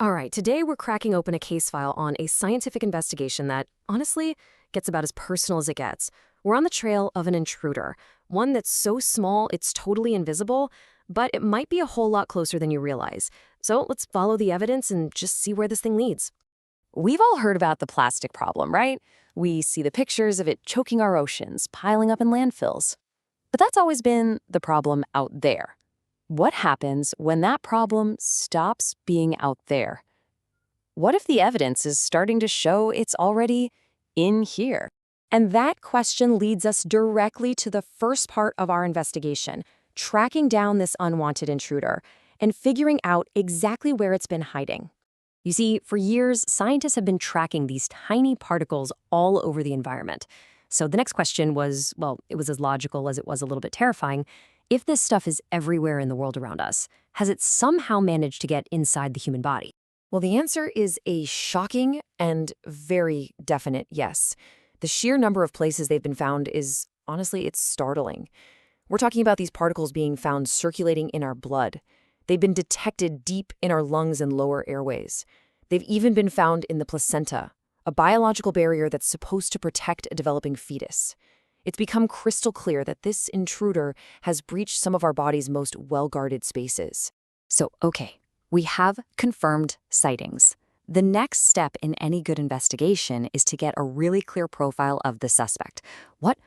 All right, today we're cracking open a case file on a scientific investigation that, honestly, gets about as personal as it gets. We're on the trail of an intruder, one that's so small it's totally invisible, but it might be a whole lot closer than you realize. So let's follow the evidence and just see where this thing leads. We've all heard about the plastic problem, right? We see the pictures of it choking our oceans, piling up in landfills. But that's always been the problem out there. What happens when that problem stops being out there? What if the evidence is starting to show it's already in here? And that question leads us directly to the first part of our investigation, tracking down this unwanted intruder and figuring out exactly where it's been hiding. You see, for years, scientists have been tracking these tiny particles all over the environment. So the next question was, well, it was as logical as it was a little bit terrifying. If this stuff is everywhere in the world around us, has it somehow managed to get inside the human body? Well, the answer is a shocking and very definite yes. The sheer number of places they've been found is, honestly, it's startling. We're talking about these particles being found circulating in our blood. They've been detected deep in our lungs and lower airways. They've even been found in the placenta, a biological barrier that's supposed to protect a developing fetus. It's become crystal clear that this intruder has breached some of our body's most well-guarded spaces. So, okay, we have confirmed sightings. The next step in any good investigation is to get a really clear profile of the suspect. What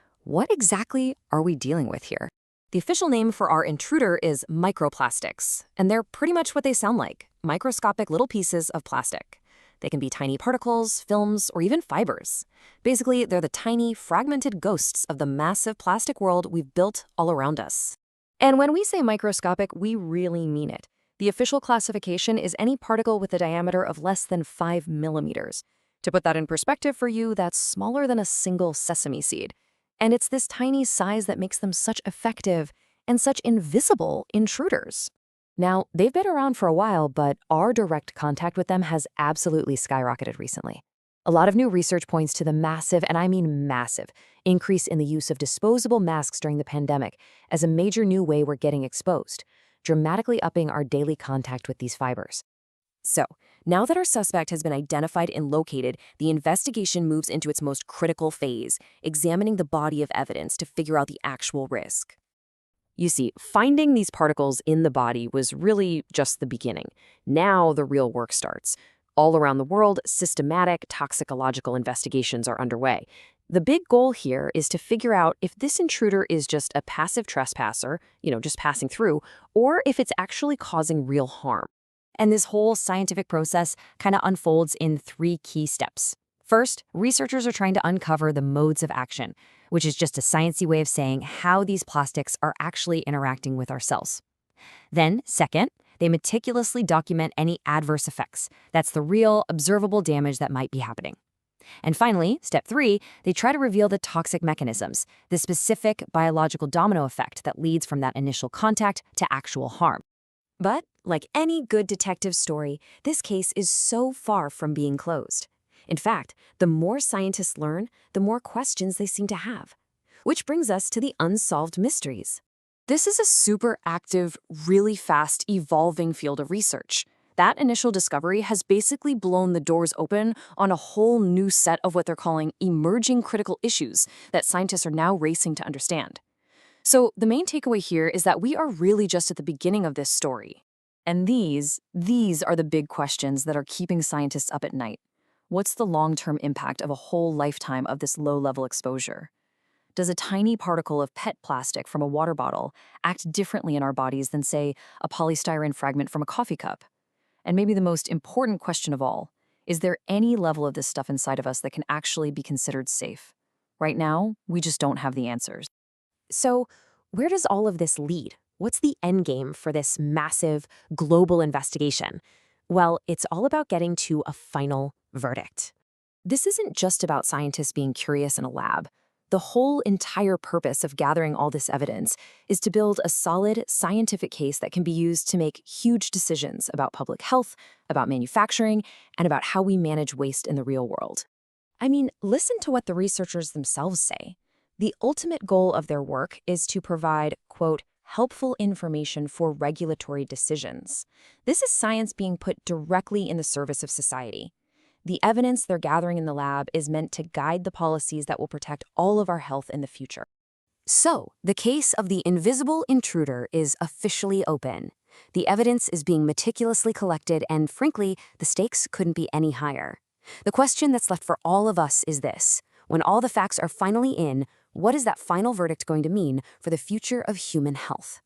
exactly are we dealing with here? The official name for our intruder is microplastics, and they're pretty much what they sound like, microscopic little pieces of plastic. They can be tiny particles, films, or even fibers. Basically, they're the tiny, fragmented ghosts of the massive plastic world we've built all around us. And when we say microscopic, we really mean it. The official classification is any particle with a diameter of less than 5 millimeters. To put that in perspective for you, that's smaller than a single sesame seed. And it's this tiny size that makes them such effective and such invisible intruders. Now, they've been around for a while, but our direct contact with them has absolutely skyrocketed recently. A lot of new research points to the massive, and I mean massive, increase in the use of disposable masks during the pandemic as a major new way we're getting exposed, dramatically upping our daily contact with these fibers. So, now that our suspect has been identified and located, the investigation moves into its most critical phase, examining the body of evidence to figure out the actual risk. You see, finding these particles in the body was really just the beginning. Now the real work starts. All around the world, systematic toxicological investigations are underway. The big goal here is to figure out if this intruder is just a passive trespasser, just passing through, or if it's actually causing real harm. And this whole scientific process kind of unfolds in 3 key steps. First, researchers are trying to uncover the modes of action, which is just a sciencey way of saying how these plastics are actually interacting with our cells. Then, second, they meticulously document any adverse effects. That's the real, observable damage that might be happening. And finally, step 3, they try to reveal the toxic mechanisms, the specific biological domino effect that leads from that initial contact to actual harm. But, like any good detective story, this case is so far from being closed. In fact, the more scientists learn, the more questions they seem to have. Which brings us to the unsolved mysteries. This is a super active, really fast, evolving field of research. That initial discovery has basically blown the doors open on a whole new set of what they're calling emerging critical issues that scientists are now racing to understand. So the main takeaway here is that we are really just at the beginning of this story. And these are the big questions that are keeping scientists up at night. What's the long-term impact of a whole lifetime of this low-level exposure? Does a tiny particle of PET plastic from a water bottle act differently in our bodies than, say, a polystyrene fragment from a coffee cup? And maybe the most important question of all, is there any level of this stuff inside of us that can actually be considered safe? Right now, we just don't have the answers. So, where does all of this lead? What's the end game for this massive global investigation? Well, it's all about getting to a final verdict. This isn't just about scientists being curious in a lab. The whole entire purpose of gathering all this evidence is to build a solid scientific case that can be used to make huge decisions about public health, about manufacturing, and about how we manage waste in the real world. I mean, listen to what the researchers themselves say. The ultimate goal of their work is to provide, quote, helpful information for regulatory decisions. This is science being put directly in the service of society. The evidence they're gathering in the lab is meant to guide the policies that will protect all of our health in the future. So, the case of the invisible intruder is officially open. The evidence is being meticulously collected, and frankly, the stakes couldn't be any higher. The question that's left for all of us is this: when all the facts are finally in, what is that final verdict going to mean for the future of human health?